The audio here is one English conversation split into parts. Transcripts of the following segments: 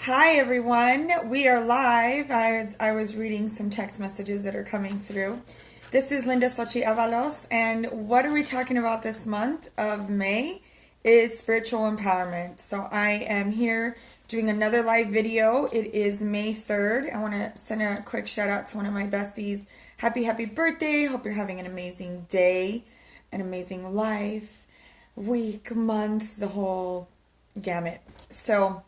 Hi everyone, we are live. I was reading some text messages that are coming through. This is Linda Sochi Avalos, and what are we talking about this month of May is spiritual empowerment. So I am here doing another live video. It is May 3rd. I want to send a quick shout out to one of my besties. Happy birthday. Hope you're having an amazing day, an amazing life, week, month, the whole gamut. So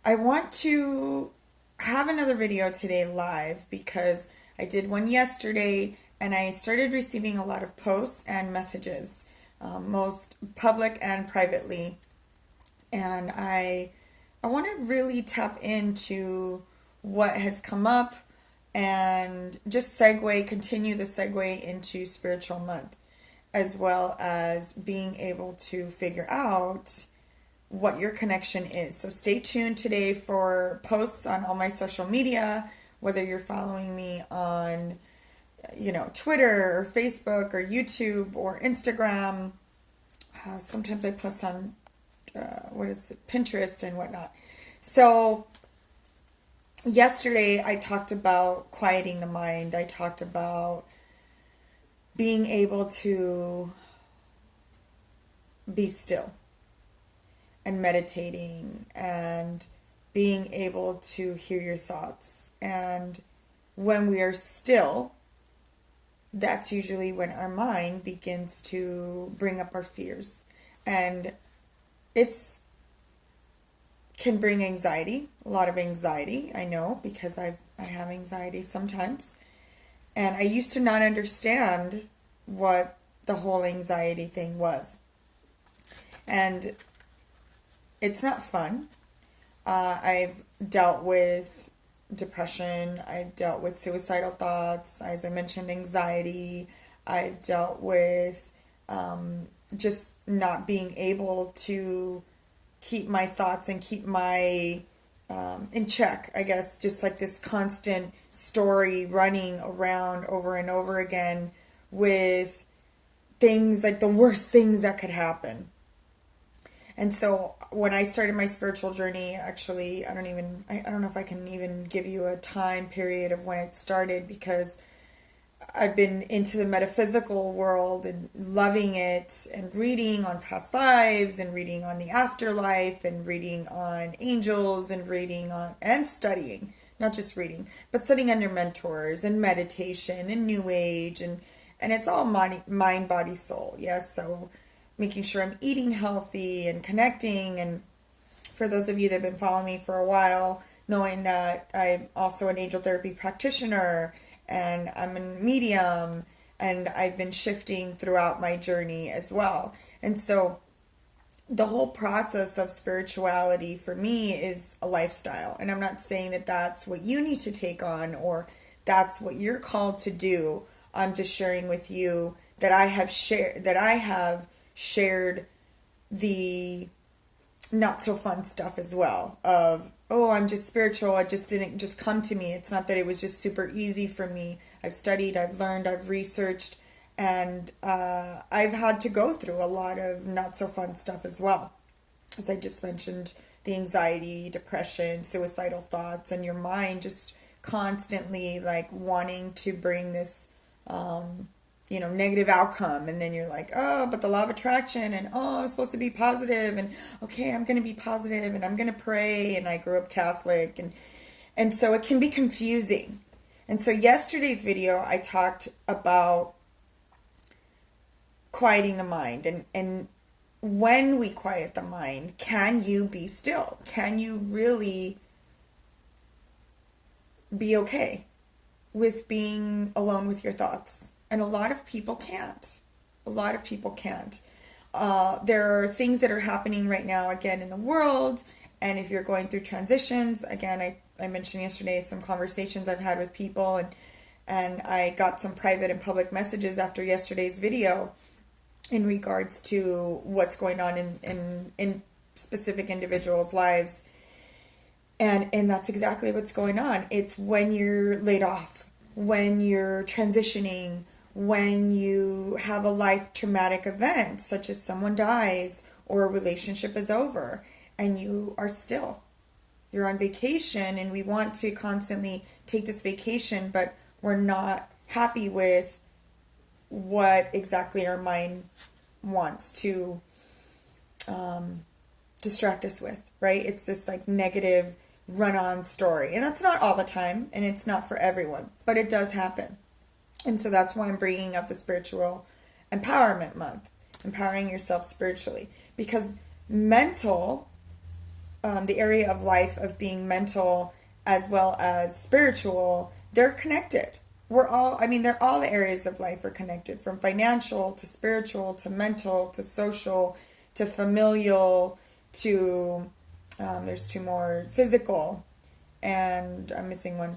I want to have another video today live because I did one yesterday and I started receiving a lot of posts and messages, most public and privately. And I want to really tap into what has come up and just continue the segue into spiritual month, as well as being able to figure out what your connection is. So stay tuned today for posts on all my social media, whether you're following me on, Twitter or Facebook or YouTube or Instagram. Sometimes I post on, Pinterest and whatnot. So yesterday I talked about quieting the mind. I talked about being able to be still and meditating and being able to hear your thoughts. And when we are still, that's usually when our mind begins to bring up our fears. And it's can bring anxiety, a lot of anxiety, I know, because I have anxiety sometimes. And I used to not understand what the whole anxiety thing was. And it's not fun. I've dealt with depression. I've dealt with suicidal thoughts. As I mentioned, anxiety. I've dealt with just not being able to keep my thoughts and keep my in check, I guess. Just like this constant story running around over and over again with things like the worst things that could happen. And so when I started my spiritual journey, actually, I don't know if I can even give you a time period of when it started, because I've been into the metaphysical world and loving it and reading on past lives and reading on the afterlife and reading on angels and reading on and studying, not just reading, but studying under mentors and meditation and new age and it's all mind, body, soul. Yes. So making sure I'm eating healthy and connecting. And for those of you that have been following me for a while, knowing that I'm also an angel therapy practitioner and I'm a medium, and I've been shifting throughout my journey as well. And so the whole process of spirituality for me is a lifestyle. And I'm not saying that that's what you need to take on or that's what you're called to do. I'm just sharing with you that I have shared the not so fun stuff as well of, oh, I'm just spiritual. It just didn't just come to me. It's not that it was just super easy for me. I've studied, I've learned, I've researched, and I've had to go through a lot of not so fun stuff as well. As I just mentioned, the anxiety, depression, suicidal thoughts, and your mind just constantly like wanting to bring this negative outcome. And then you're like, oh, but the law of attraction, and oh, I'm supposed to be positive, and okay, I'm going to be positive, and I'm going to pray. And I grew up Catholic, and so it can be confusing. And so yesterday's video, I talked about quieting the mind, and when we quiet the mind, can you be still? Can you really be okay with being alone with your thoughts? And a lot of people can't. A lot of people can't. There are things that are happening right now, again, in the world. And if you're going through transitions, again, I mentioned yesterday some conversations I've had with people. And I got some private and public messages after yesterday's video in regards to what's going on in specific individuals' lives. And that's exactly what's going on. It's when you're laid off, when you're transitioning, when you have a life traumatic event, such as someone dies or a relationship is over, and you are still. You're on vacation, and we want to constantly take this vacation, but we're not happy with what exactly our mind wants to distract us with, right? It's this like negative run-on story. And that's not all the time, and it's not for everyone, but it does happen. And so that's why I'm bringing up the Spiritual Empowerment Month, empowering yourself spiritually. Because mental, the area of life of being mental as well as spiritual, they're connected. They're all the areas of life are connected, from financial to spiritual to mental to social to familial to, there's two more, physical, and I'm missing one.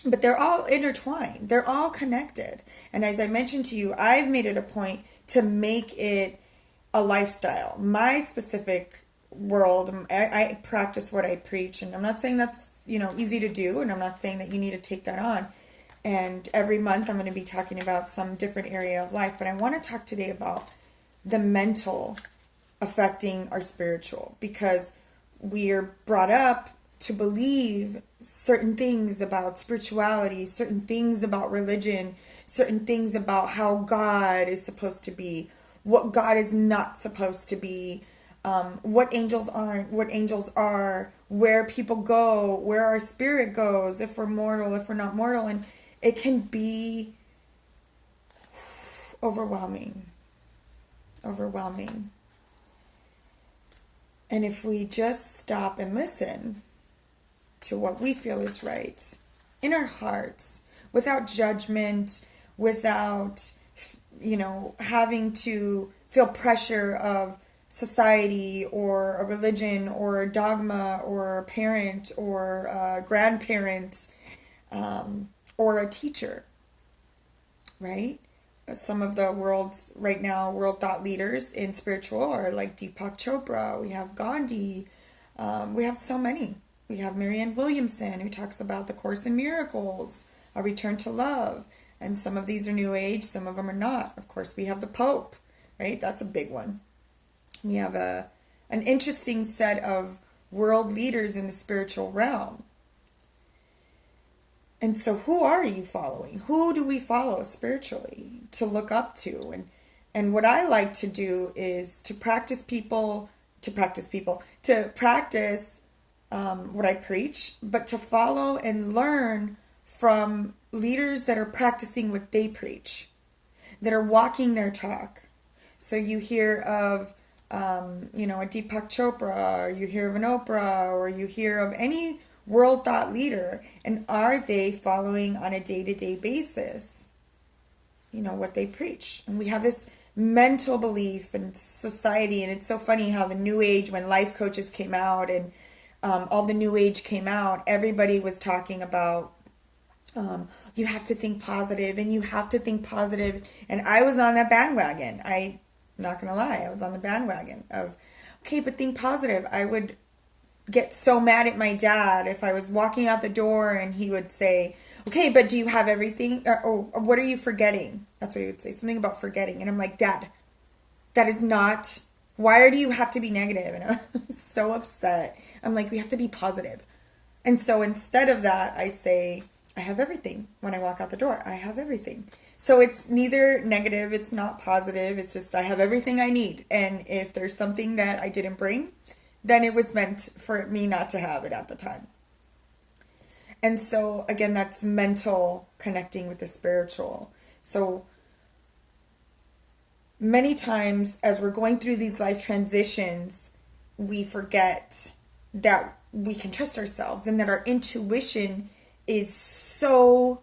But they're all intertwined. They're all connected. And as I mentioned to you, I've made it a point to make it a lifestyle. My specific world, I practice what I preach. And I'm not saying that's, easy to do. And I'm not saying that you need to take that on. And every month I'm going to be talking about some different area of life. But I want to talk today about the mental affecting our spiritual. Because we are brought up to believe certain things about spirituality, certain things about religion, certain things about how God is supposed to be, what God is not supposed to be, what angels aren't, what angels are, where people go, where our spirit goes, if we're mortal, if we're not mortal. And it can be overwhelming. And if we just stop and listen to what we feel is right in our hearts, without judgment, without, having to feel pressure of society or a religion or a dogma or a parent or a grandparent, or a teacher, right? Some of the world's right now world thought leaders in spiritual are like Deepak Chopra. We have Gandhi. We have so many. We have Marianne Williamson, who talks about the Course in Miracles, a return to love. And some of these are New Age, some of them are not. Of course, we have the Pope, right? That's a big one. We have an interesting set of world leaders in the spiritual realm. And so who are you following? Who do we follow spiritually to look up to? And what I like to do is to practice what I preach, but to follow and learn from leaders that are practicing what they preach, that are walking their talk. So you hear of, a Deepak Chopra, or you hear of an Oprah, or you hear of any world thought leader, and are they following on a day-to-day basis, what they preach? And we have this mental belief in society, and it's so funny how the New Age, when life coaches came out and all the New Age came out, everybody was talking about you have to think positive, and you have to think positive. And I was on that bandwagon. I'm not going to lie. I was on the bandwagon of, okay, but think positive. I would get so mad at my dad if I was walking out the door and he would say, okay, but do you have everything? Or what are you forgetting? That's what he would say. Something about forgetting. And I'm like, Dad, that is not, why do you have to be negative? And I was so upset. I'm like, we have to be positive. And so instead of that, I say, I have everything. When I walk out the door, I have everything. So it's neither negative, it's not positive. It's just, I have everything I need. And if there's something that I didn't bring, then it was meant for me not to have it at the time. And so, again, that's mental connecting with the spiritual. So many times as we're going through these life transitions, we forget that we can trust ourselves and that our intuition is so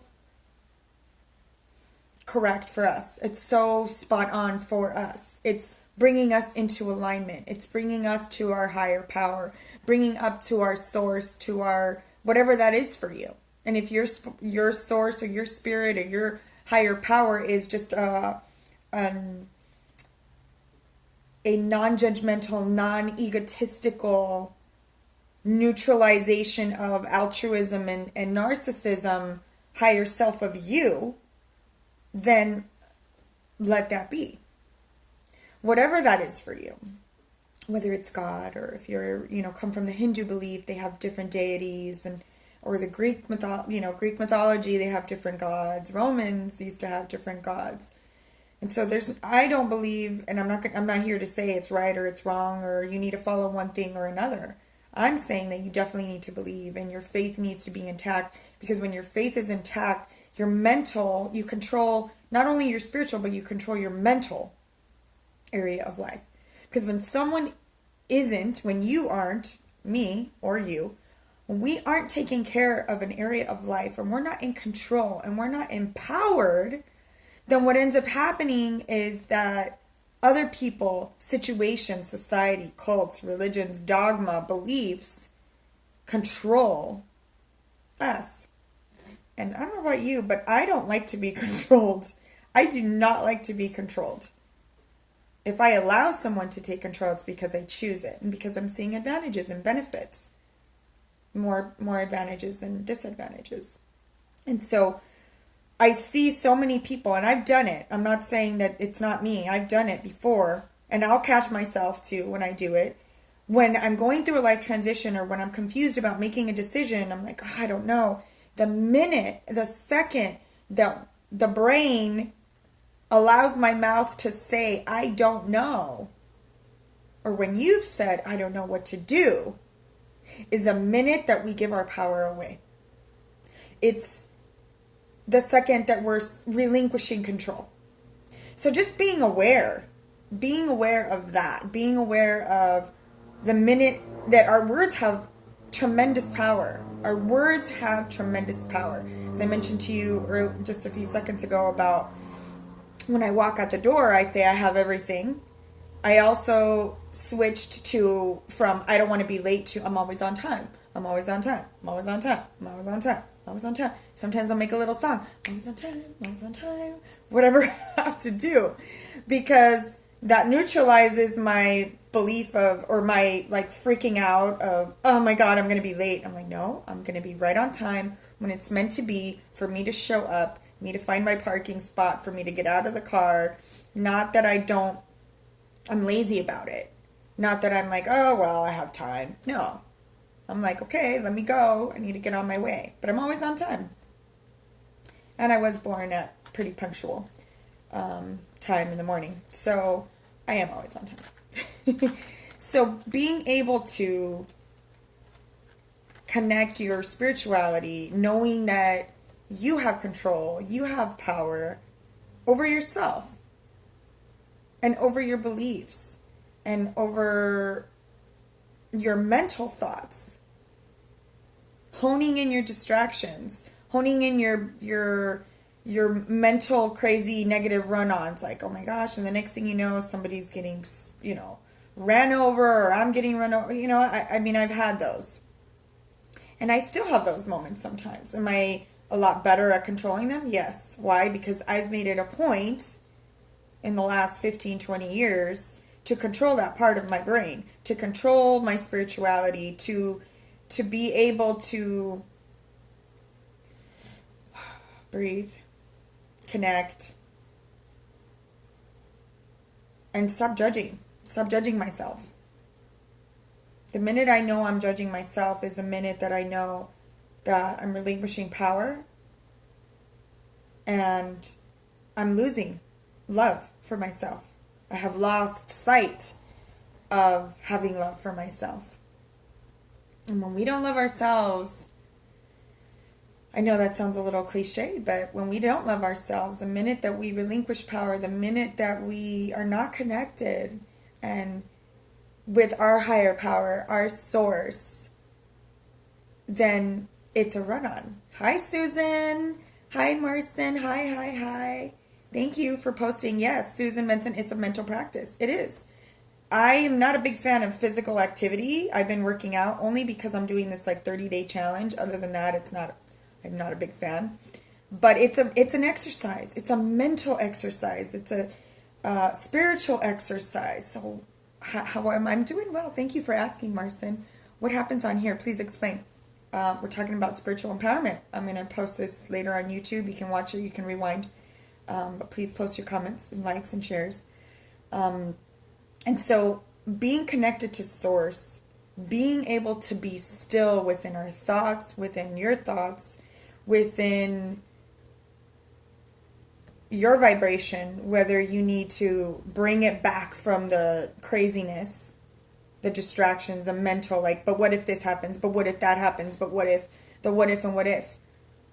correct for us. It's so spot on for us. It's bringing us into alignment. It's bringing us to our higher power, bringing up to our source, to our whatever that is for you. And if your source or your spirit or your higher power is just a non-judgmental, non-egotistical neutralization of altruism and narcissism, higher self of you, then let that be. Whatever that is for you. whether it's God, or if you're, come from the Hindu belief, they have different deities, and or the Greek mythology, they have different gods. Romans used to have different gods. And so I don't believe, and I'm not here to say it's right or it's wrong or you need to follow one thing or another. I'm saying that you definitely need to believe, and your faith needs to be intact, because when your faith is intact, your mental, you control not only your spiritual, but you control your mental area of life. Because when someone isn't, when you aren't, me or you, when we aren't taking care of an area of life, and we're not in control and we're not empowered, then what ends up happening is that other people, situations, society, cults, religions, dogma, beliefs control us. And I don't know about you, but I don't like to be controlled. I do not like to be controlled. If I allow someone to take control, it's because I choose it and because I'm seeing advantages and benefits. More advantages than disadvantages. And so I see so many people, and I've done it. I'm not saying that it's not me. I've done it before, and I'll catch myself too when I do it. When I'm going through a life transition, or when I'm confused about making a decision, I'm like, I don't know. The second the brain allows my mouth to say, I don't know, or when you've said, I don't know what to do, is a minute that we give our power away. It's the second that we're relinquishing control. So just being aware of that, being aware of the minute that our words have tremendous power. Our words have tremendous power. As I mentioned to you just a few seconds ago about when I walk out the door, I say I have everything. I also switched from I don't want to be late to I'm always on time. I'm always on time. I'm always on time. I'm always on time. I'm always on time. Sometimes I'll make a little song. I'm always on time. I'm always on time. Whatever I have to do. Because that neutralizes my belief of, or my like freaking out of, oh my God, I'm going to be late. I'm like, no, I'm going to be right on time when it's meant to be, for me to show up, me to find my parking spot, for me to get out of the car. Not that I'm lazy about it. Not that I'm like, oh, well, I have time. No. I'm like, okay, let me go. I need to get on my way. But I'm always on time. And I was born at pretty punctual time in the morning. So I am always on time. So being able to connect your spirituality, knowing that you have control, you have power over yourself and over your beliefs and over your mental thoughts, honing in your distractions, honing in your mental crazy negative run-ons, like, oh my gosh, and the next thing you know, somebody's getting, ran over, or I'm getting run over. I mean, I've had those. And I still have those moments sometimes. Am I a lot better at controlling them? Yes. Why? Because I've made it a point in the last 15, 20 years to control that part of my brain, to control my spirituality, to be able to breathe, connect, and stop judging myself. The minute I know I'm judging myself is the minute that I know that I'm relinquishing power and I'm losing love for myself. I have lost sight of having love for myself. And when we don't love ourselves, I know that sounds a little cliche, but when we don't love ourselves, the minute that we relinquish power, the minute that we are not connected and with our higher power, our source, then it's a run-on. Hi, Susan. Hi, Marcin. Hi. Thank you for posting. Yes, Susan mentioned it's a mental practice. It is. I am not a big fan of physical activity. I've been working out only because I'm doing this like 30-day challenge. Other than that, I'm not a big fan. But it's an exercise. It's a mental exercise. It's a spiritual exercise. So how am I? I'm doing well. Thank you for asking, Marcin. What happens on here? Please explain. We're talking about spiritual empowerment. I'm going to post this later on YouTube. You can watch it. You can rewind. But please post your comments and likes and shares. And so being connected to source, being able to be still within our thoughts, within your thoughts, within your vibration, whether you need to bring it back from the craziness, the distractions, the mental, like, but what if this happens? But what if that happens? But what if, the what if and what if?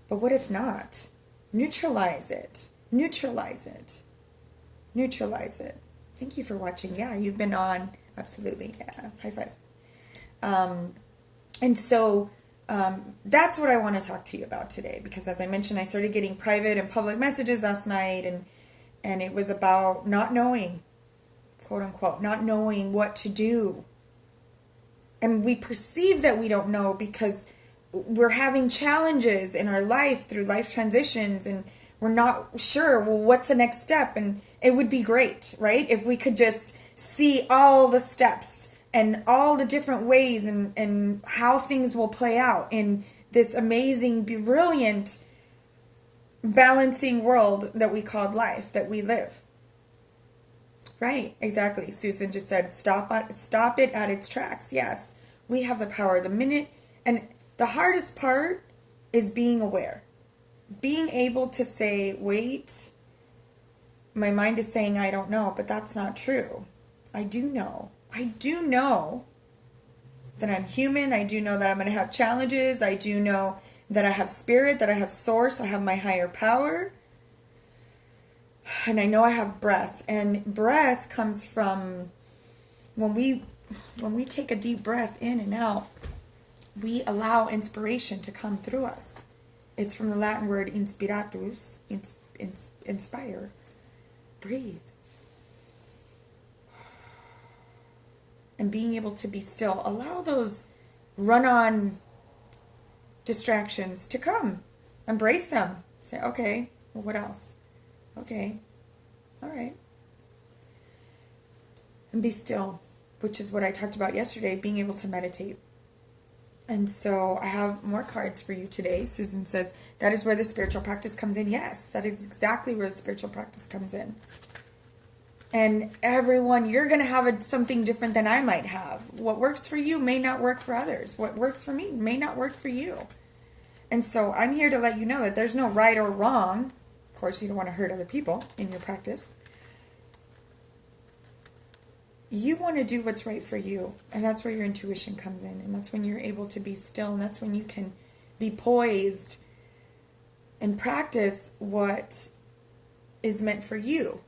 But what if not? Neutralize it. Neutralize it. Neutralize it. Thank you for watching. Yeah, you've been on. Absolutely. Yeah. High five. And so that's what I want to talk to you about today, because as I mentioned, I started getting private and public messages last night, and it was about not knowing, quote unquote, not knowing what to do. And we perceive that we don't know because we're having challenges in our life through life transitions, and we're not sure, well, what's the next step? And it would be great, right, if we could just see all the steps and all the different ways and how things will play out in this amazing, brilliant, balancing world that we call life, that we live. Right, exactly. Susan just said, stop it at its tracks. Yes, we have the power. The minute, and the hardest part is being aware. Being able to say, wait, my mind is saying I don't know, but that's not true. I do know. I do know that I'm human. I do know that I'm going to have challenges. I do know that I have spirit, that I have source, I have my higher power. And I know I have breath. And breath comes from when we take a deep breath in and out, we allow inspiration to come through us. It's from the Latin word inspiratus, inspire, breathe. And being able to be still, allow those run-on distractions to come. Embrace them. Say, okay, well, what else? Okay, all right. And be still, which is what I talked about yesterday, being able to meditate. And so I have more cards for you today. Susan says, that is where the spiritual practice comes in. Yes, that is exactly where the spiritual practice comes in. And everyone, you're going to have something different than I might have. What works for you may not work for others. What works for me may not work for you. And so I'm here to let you know that there's no right or wrong. Of course, you don't want to hurt other people in your practice. You want to do what's right for you. And that's where your intuition comes in. And that's when you're able to be still. And that's when you can be poised and practice what is meant for you.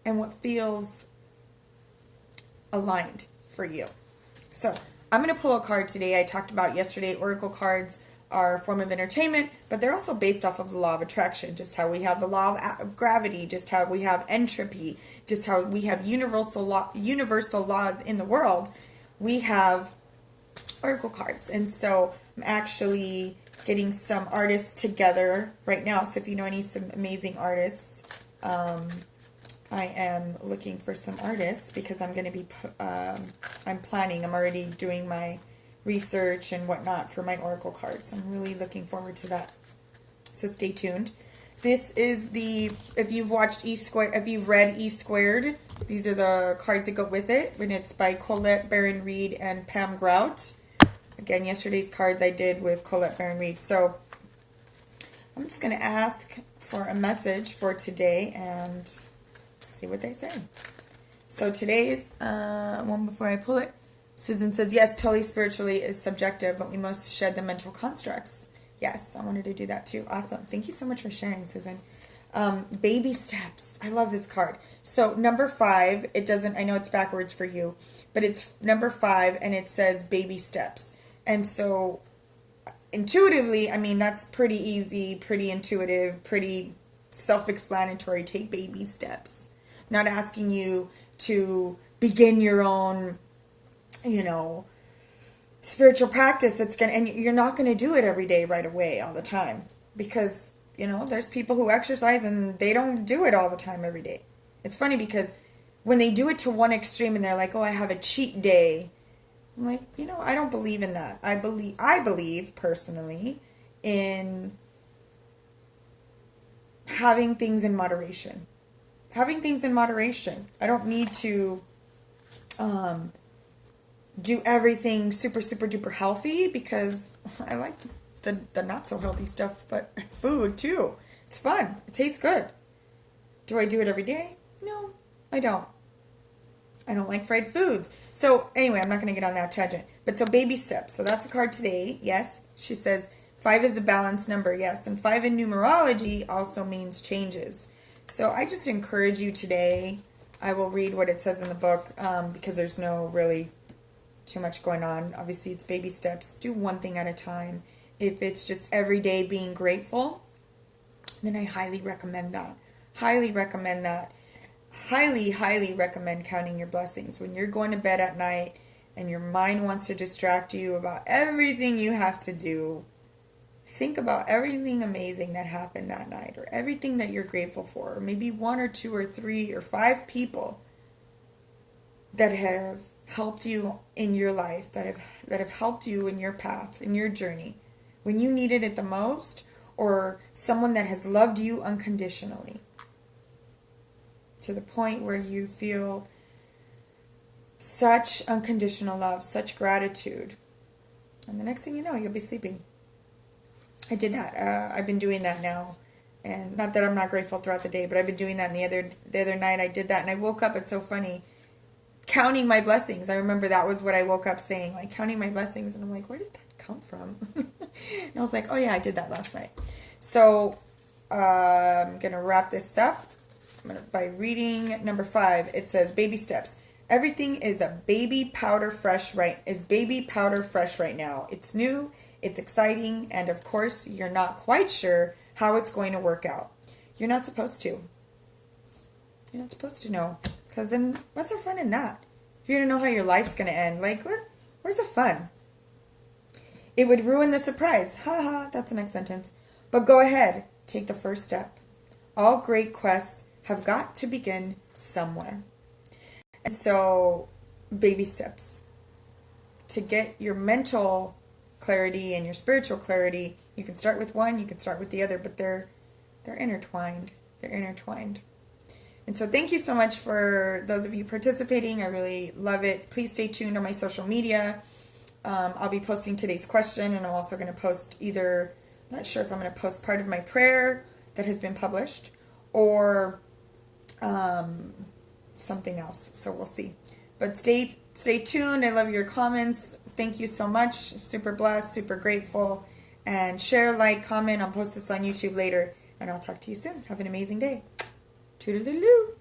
And what feels aligned for you. So I'm going to pull a card today. I talked about yesterday, oracle cards are a form of entertainment, but they're also based off of the law of attraction, just how we have the law of gravity, just how we have entropy, just how we have universal laws in the world. We have oracle cards. And so I'm actually getting some artists together right now. So if you know some amazing artists, I am looking for some artists because I'm going to be, I'm already doing my research and whatnot for my oracle cards. I'm really looking forward to that. So stay tuned. This is if you've watched if you've read E Squared, these are the cards that go with it. And it's by Colette Baron Reed and Pam Grout. Again, yesterday's cards I did with Colette Baron Reed. So I'm just going to ask for a message for today and see what they say. So today's one, before I pull it, Susan says, yes, totally spiritually is subjective, but we must shed the mental constructs. Yes, I wanted to do that too. Awesome. Thank you so much for sharing, Susan. Baby steps. I love this card. So number 5, I know it's backwards for you, but it's number 5 and it says baby steps. And so intuitively, I mean, that's pretty easy, pretty intuitive, pretty self-explanatory. Take baby steps. I'm not asking you to begin your own, spiritual practice. And you're not going to do it every day right away all the time, because, there's people who exercise and they don't do it all the time every day. It's funny because when they do it to one extreme and they're like, oh, I have a cheat day. I'm like, I don't believe in that. I believe personally in having things in moderation. I don't need to do everything super, super duper healthy because I like the not so healthy stuff, but food too. It's fun. It tastes good. Do I do it every day? No, I don't. I don't like fried foods. So anyway, I'm not going to get on that tangent. But so baby steps. So that's a card today. Yes. She says 5 is a balanced number. Yes. And 5 in numerology also means changes. So I just encourage you today. I will read what it says in the book because there's no really too much going on. Obviously, it's baby steps. Do one thing at a time. If it's just every day being grateful, then I highly recommend that. Highly recommend that. Highly, highly recommend counting your blessings. When you're going to bed at night and your mind wants to distract you about everything you have to do, think about everything amazing that happened that night or everything that you're grateful for. Or maybe 1 or 2 or 3 or 5 people that have helped you in your life, that have helped you in your path, in your journey, when you needed it the most, or someone that has loved you unconditionally to the point where you feel such unconditional love, such gratitude. And the next thing you know, you'll be sleeping. I did that. I've been doing that now. And not that I'm not grateful throughout the day, but I've been doing that. And the other night I did that, and I woke up, it's so funny, counting my blessings. I remember that was what I woke up saying, like counting my blessings. And I'm like, where did that come from? And I was like, oh yeah, I did that last night. So I'm going to wrap this up by reading number 5. It says, baby steps. Everything is baby powder fresh right now. It's new, it's exciting, and of course, you're not quite sure how it's going to work out. You're not supposed to. You're not supposed to know. Because then, what's the fun in that? If you don't know how your life's going to end, like, where's the fun? It would ruin the surprise. Ha ha, that's the next sentence. But go ahead, take the first step. All great quests have got to begin somewhere. And so, baby steps. To get your mental clarity and your spiritual clarity, you can start with one, you can start with the other, but they're intertwined. They're intertwined. And so thank you so much for those of you participating. I really love it. Please stay tuned on my social media. I'll be posting today's question, and I'm also going to post either, not sure if I'm going to post part of my prayer that has been published, or something else. So we'll see. But stay tuned. I love your comments. Thank you so much. Super blessed, super grateful. And share, like, comment. I'll post this on YouTube later. And I'll talk to you soon. Have an amazing day. Toodaloo.